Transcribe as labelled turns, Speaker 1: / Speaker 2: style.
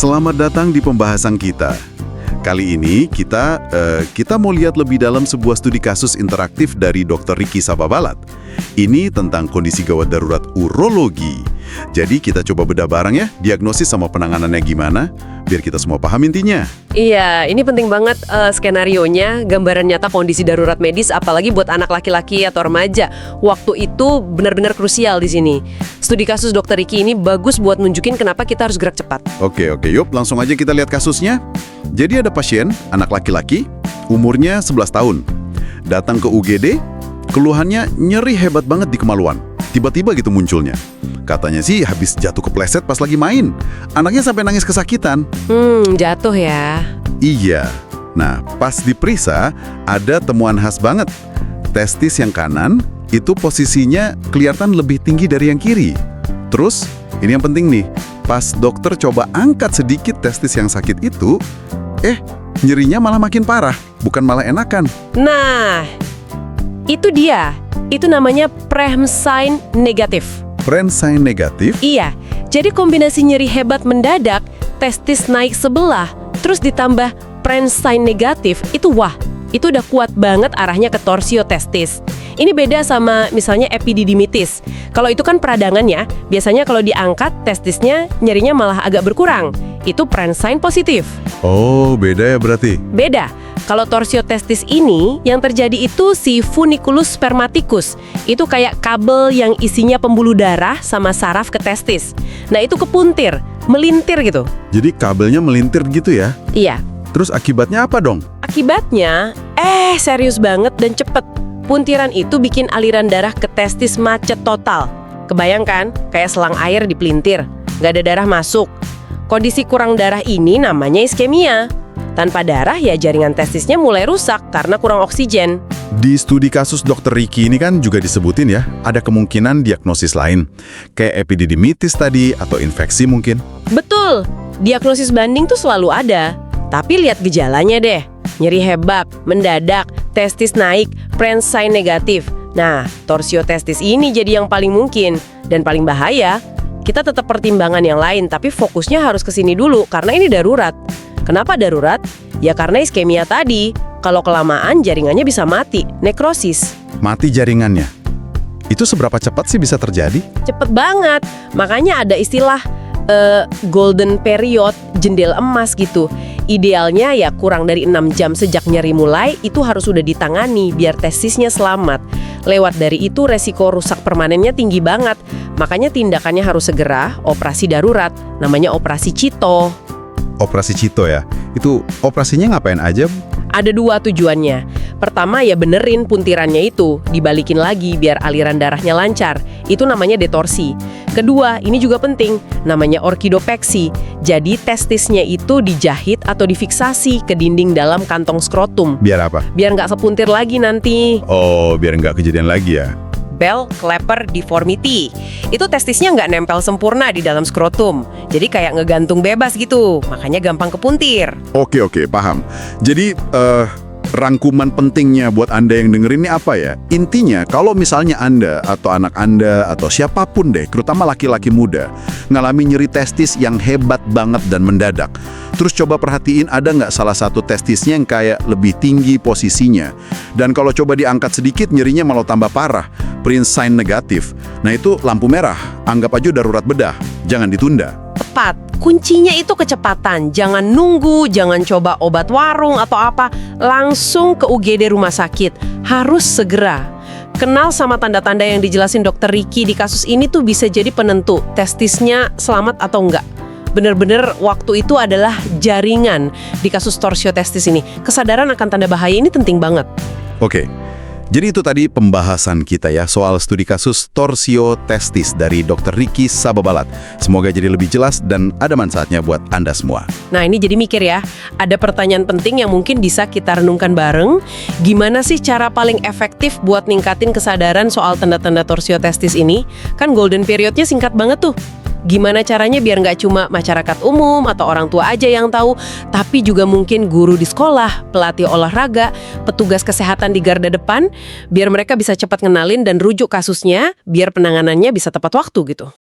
Speaker 1: Selamat datang di pembahasan kita. Kali ini kita mau lihat lebih dalam sebuah studi kasus interaktif dari Dr. Ricky Sababalat. Ini tentang kondisi gawat darurat urologi. Jadi kita coba bedah bareng ya, diagnosis sama penanganannya gimana, biar kita semua paham intinya.
Speaker 2: Iya, ini penting banget skenarionya, gambaran nyata kondisi darurat medis, apalagi buat anak laki-laki atau remaja. Waktu itu benar-benar krusial di sini. Studi kasus Dr. Ricky ini bagus buat nunjukin kenapa kita harus gerak cepat.
Speaker 1: Oke, yuk langsung aja kita lihat kasusnya. Jadi ada pasien, anak laki-laki, umurnya 11 tahun. Datang ke UGD, keluhannya nyeri hebat banget di kemaluan. Tiba-tiba gitu munculnya. Katanya sih habis jatuh kepleset pas lagi main. Anaknya sampai nangis kesakitan.
Speaker 2: Jatuh ya.
Speaker 1: Iya. Nah, pas diperiksa, ada temuan khas banget. Testis yang kanan, itu posisinya kelihatan lebih tinggi dari yang kiri. Terus, ini yang penting nih. Pas dokter coba angkat sedikit testis yang sakit itu, nyerinya malah makin parah, bukan malah enakan.
Speaker 2: Nah, itu dia. Itu namanya Prehmsign negatif.
Speaker 1: Prehmsign negatif?
Speaker 2: Iya, jadi kombinasi nyeri hebat mendadak, testis naik sebelah, terus ditambah Prehmsign negatif, itu udah kuat banget arahnya ke torsio testis. Ini beda sama misalnya epididymitis. Kalau itu kan peradangan ya, biasanya kalau diangkat testisnya nyerinya malah agak berkurang. Itu Prehmsign positif.
Speaker 1: Oh, beda ya berarti?
Speaker 2: Beda. Kalau torsio testis ini, yang terjadi itu si funiculus spermaticus. Itu kayak kabel yang isinya pembuluh darah sama saraf ke testis. Nah, itu kepuntir, melintir gitu.
Speaker 1: Jadi kabelnya melintir gitu ya?
Speaker 2: Iya.
Speaker 1: Terus akibatnya apa dong?
Speaker 2: Akibatnya, serius banget dan cepet. Puntiran itu bikin aliran darah ke testis macet total. Kebayangkan, kayak selang air di pelintir, nggak ada darah masuk. Kondisi kurang darah ini namanya iskemia. Tanpa darah ya jaringan testisnya mulai rusak karena kurang oksigen.
Speaker 1: Di studi kasus Dr. Ricky ini kan juga disebutin ya, ada kemungkinan diagnosis lain. Kayak epididymitis tadi atau infeksi mungkin.
Speaker 2: Betul, diagnosis banding tuh selalu ada. Tapi lihat gejalanya deh, nyeri hebat, mendadak, testis naik, Prehmsign negatif. Nah, torsio testis ini jadi yang paling mungkin. Dan paling bahaya, kita tetap pertimbangan yang lain, tapi fokusnya harus ke sini dulu karena ini darurat. Kenapa darurat? Ya karena iskemia tadi. Kalau kelamaan jaringannya bisa mati, nekrosis.
Speaker 1: Mati jaringannya? Itu seberapa cepat sih bisa terjadi?
Speaker 2: Cepet banget. Makanya ada istilah golden period, jendela emas gitu. Idealnya ya kurang dari 6 jam sejak nyeri mulai, itu harus sudah ditangani biar testisnya selamat. Lewat dari itu resiko rusak permanennya tinggi banget. Makanya tindakannya harus segera, operasi darurat, namanya operasi Cito.
Speaker 1: Operasi Cito ya? Itu operasinya ngapain aja?
Speaker 2: Ada 2 tujuannya. Pertama ya benerin puntirannya itu, dibalikin lagi biar aliran darahnya lancar. Itu namanya detorsi. Kedua, ini juga penting, namanya orkidopeksi. Jadi testisnya itu dijahit atau difiksasi ke dinding dalam kantong skrotum.
Speaker 1: Biar apa?
Speaker 2: Biar nggak sepuntir lagi nanti.
Speaker 1: Oh, biar nggak kejadian lagi ya?
Speaker 2: Bell Clapper deformity. Itu testisnya nggak nempel sempurna di dalam skrotum. Jadi kayak ngegantung bebas gitu, makanya gampang kepuntir.
Speaker 1: Oke, paham. Jadi, rangkuman pentingnya buat Anda yang dengerin ini apa ya? Intinya, kalau misalnya Anda atau anak Anda atau siapapun deh, terutama laki-laki muda, ngalami nyeri testis yang hebat banget dan mendadak. Terus coba perhatiin ada nggak salah satu testisnya yang kayak lebih tinggi posisinya. Dan kalau coba diangkat sedikit, nyerinya malah tambah parah. Prehmsign negatif. Nah itu lampu merah. Anggap aja darurat bedah. Jangan ditunda.
Speaker 2: Tepat. Kuncinya itu kecepatan. Jangan nunggu, jangan coba obat warung atau apa. Langsung ke UGD rumah sakit. Harus segera. Kenal sama tanda-tanda yang dijelasin Dr. Ricky di kasus ini tuh bisa jadi penentu testisnya selamat atau enggak. Bener-bener waktu itu adalah jaringan di kasus torsio testis ini. Kesadaran akan tanda bahaya ini penting banget.
Speaker 1: Oke. Jadi itu tadi pembahasan kita ya soal studi kasus torsio testis dari Dr. Ricky Sababalat. Semoga jadi lebih jelas dan ada manfaatnya buat Anda semua.
Speaker 2: Nah ini jadi mikir ya, ada pertanyaan penting yang mungkin bisa kita renungkan bareng. Gimana sih cara paling efektif buat ningkatin kesadaran soal tanda-tanda torsio testis ini? Kan golden periodnya singkat banget tuh. Gimana caranya biar nggak cuma masyarakat umum atau orang tua aja yang tahu, tapi juga mungkin guru di sekolah, pelatih olahraga, petugas kesehatan di garda depan, biar mereka bisa cepat ngenalin dan rujuk kasusnya, biar penanganannya bisa tepat waktu gitu.